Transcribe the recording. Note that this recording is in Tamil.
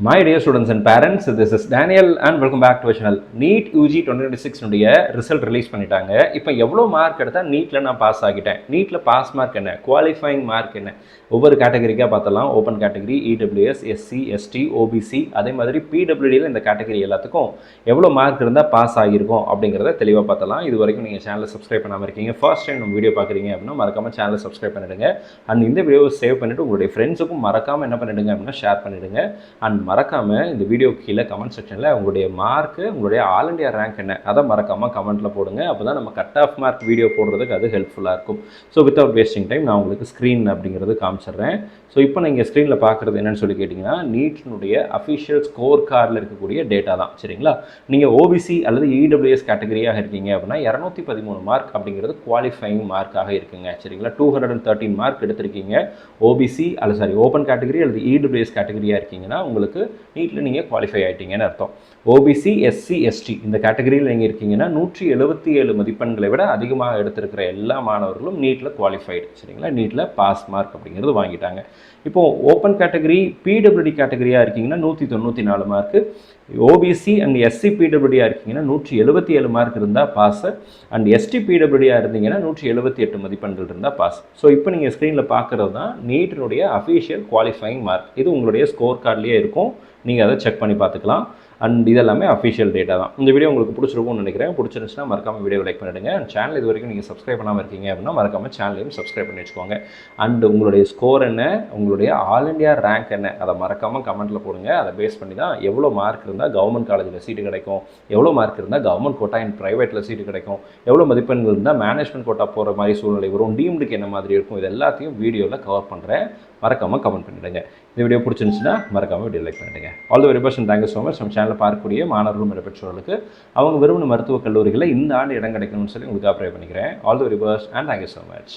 My dear students and parents, this is Daniel and welcome back to our channel. NEET UG 2026 உடைய ரிசல்ட் ரிலீஸ் பண்ணிட்டாங்க. இப்போ எவ்வளோ மார்க் எடுத்தால் நீட்டில் நான் பாஸ் ஆகிட்டேன், நீட்டில் பாஸ் மார்க் என்ன, குவாலிஃபைங் மார்க் என்ன, ஒவ்வொரு கேட்டகரிக்காக பார்த்தலாம். Open category, EWS, SC, ST, OBC, அதே மாதிரி பிடபிள்யூடியில் இந்த கேட்டகரி எல்லாத்துக்கும் எவ்வளோ மார்க் இருந்தால் பாஸ் ஆகியிருக்கும் அப்படிங்கிறத தெளிவாக பார்த்தலாம். இது வரைக்கும் நீங்கள் சேனலை சப்ஸ்கிரைப் பண்ணாமல் இருக்கீங்க, ஃபர்ஸ்ட் டைம் நம்ம வீடியோ பார்க்குறீங்க அப்படின்னா மறக்காமல் சேனலை சப்ஸ்கிரைப் பண்ணிவிடுங்க. அண்ட் இந்த வீடியோவை சேவ் பண்ணிவிட்டு உங்களுடைய ஃப்ரெண்ட்ஸுக்கும் மறக்காமல் என்ன பண்ணிவிடுங்க அப்படின்னா ஷேர் பண்ணிவிடுங்க. அண்ட் மறக்காமல் இந்த வீடியோ கீழே கமெண்ட் செக்ஷனில் உங்களுடைய மார்க்கு, உங்களுடைய ஆல் இண்டியா ரேங்க் என்ன, அதை மறக்காமல் கமெண்ட்டில் போடுங்க. அப்போ தான் நம்ம கட் ஆஃப் மார்க் வீடியோ போடுறதுக்கு அது ஹெல்ப்ஃபுல்லாக இருக்கும். ஸோ வித்தவுட் வேஸ்டிங் டைம் நான் உங்களுக்கு ஸ்க்ரீன் அப்படிங்கிறது காமிச்சிடுறேன். ஸோ இப்போ நீங்கள் ஸ்க்ரீனில் பார்க்குறது என்னென்னு சொல்லி கேட்டிங்கன்னா, நீட்டினுடைய அஃபிஷியல் ஸ்கோர் கார்டில் இருக்கக்கூடிய டேட்டா தான். சரிங்களா? நீங்கள் ஓபிசி அல்லது இடபிள்யூஎஸ் கேட்டகரியாக இருக்கீங்க அப்படின்னா 213 மார்க் அப்படிங்கிறது குவாலிஃபைங் மார்க்காக இருக்குங்க. சரிங்களா? 213 மார்க் எடுத்திருக்கீங்க. ஓபிசி ஓப்பன் கேட்டகரி அல்லது இடபிள்யூஎஸ் கேட்டகரியாக இருக்கீங்கன்னா உங்களுக்கு நீட்டில் நீங்கள் குவாலிஃபை ஆகிட்டீங்கன்னு அர்த்தம். ஓபிசி, எஸ்சி, எஸ்டி இந்த கேட்டகரியில் நீங்கள் இருக்கீங்கன்னா 177 மதிப்பெண்களை விட அதிகமாக எடுத்திருக்கிற எல்லா மாணவர்களும் நீட்டில் குவாலிஃபைடு. சரிங்களா? நீட்டில் பாஸ் மார்க் அப்படிங்கிறது வாங்கிட்டாங்க. இப்போது ஓப்பன் கேட்டகரி, பிடபிள்யூடி கேட்டகரியாக இருக்கீங்கன்னா 194 மார்க்கு, ஓபிசி அண்ட் எஸ்சி பிடபிள்யூடியாக இருக்கீங்கன்னா 177 மார்க் இருந்தால் பாஸ், அண்ட் எஸ்டி பிடபிள்யூடியாக இருந்தீங்கன்னா 178 மதிப்பெண்கள் இருந்தால் பாஸ். ஸோ இப்போ நீங்கள் ஸ்க்ரீனில் பார்க்குறது தான் நீட்டினுடைய அஃபிஷியல் குவாலிஃபைங் மார்க். இது உங்களுடைய ஸ்கோர் கார்ட்லேயே இருக்கும், நீங்கள் அதை செக் பண்ணி பார்த்துக்கலாம். அண்ட் இதெல்லாமே அஃபிஷியல் டேட்டா தான். இந்த வீடியோ உங்களுக்கு பிடிச்சிருக்கும்னு நினைக்கிறேன். பிடிச்சிருந்துச்சுன்னா மறக்காமல் வீடியோ லைக் பண்ணிவிடுங்க. அண்ட் சேனல் இது வரைக்கும் நீங்கள் சப்ஸ்கிரைப் பண்ணாமல் இருக்கீங்க அப்படின்னா மறக்காமல் சேனலையும் சப்ஸ்கிரைப் பண்ணி வச்சுக்கோங்க. அண்ட் உங்களுடைய ஸ்கோர் என்ன, உங்களுடைய ஆல் இண்டியா ரேங்க் என்ன, அதை மறக்காமல் கமெண்ட்டில் போடுங்க. அதை பேஸ் பண்ணி தான் எவ்வளோ மார்க் இருந்தால் கவர்மெண்ட் காலேஜில் சீட்டு கிடைக்கும், எவ்வளோ மார்க் இருந்தால் கவர்மெண்ட் கோட்டா அண்ட் ப்ரைவேட்டில் சீட்டு கிடைக்கும், எவ்வளோ மதிப்பெண்கள் இருந்தால் மேனேஜ்மெண்ட் கோட்டா போகிற மாதிரி சூழ்நிலை வரும், டீம்டுக்கு என்ன மாதிரி இருக்கும், இது எல்லாத்தையும் வீடியோவில் கவர் பண்ணுறேன். மறக்காமல் கமெண்ட் பண்ணிவிடுங்க. இந்த வீடியோ பிடிச்சிருந்துச்சுன்னா மறக்காமல் வீடியோ லைக் பண்ணிவிடுங்க. All the very best and thank you so much. நம்ம சேனலில் பார்க்கக்கூடிய மாணவர்களும் பெற்றோர்களுக்கு அவங்க விரும்பின மருத்துவக் கல்லூரிகளில் இந்த ஆண்டு இடம் கிடைக்கணும்னு சொல்லி உங்களுக்கு ப்ரே பண்ணிக்கிறேன். All the very best and thank you so much.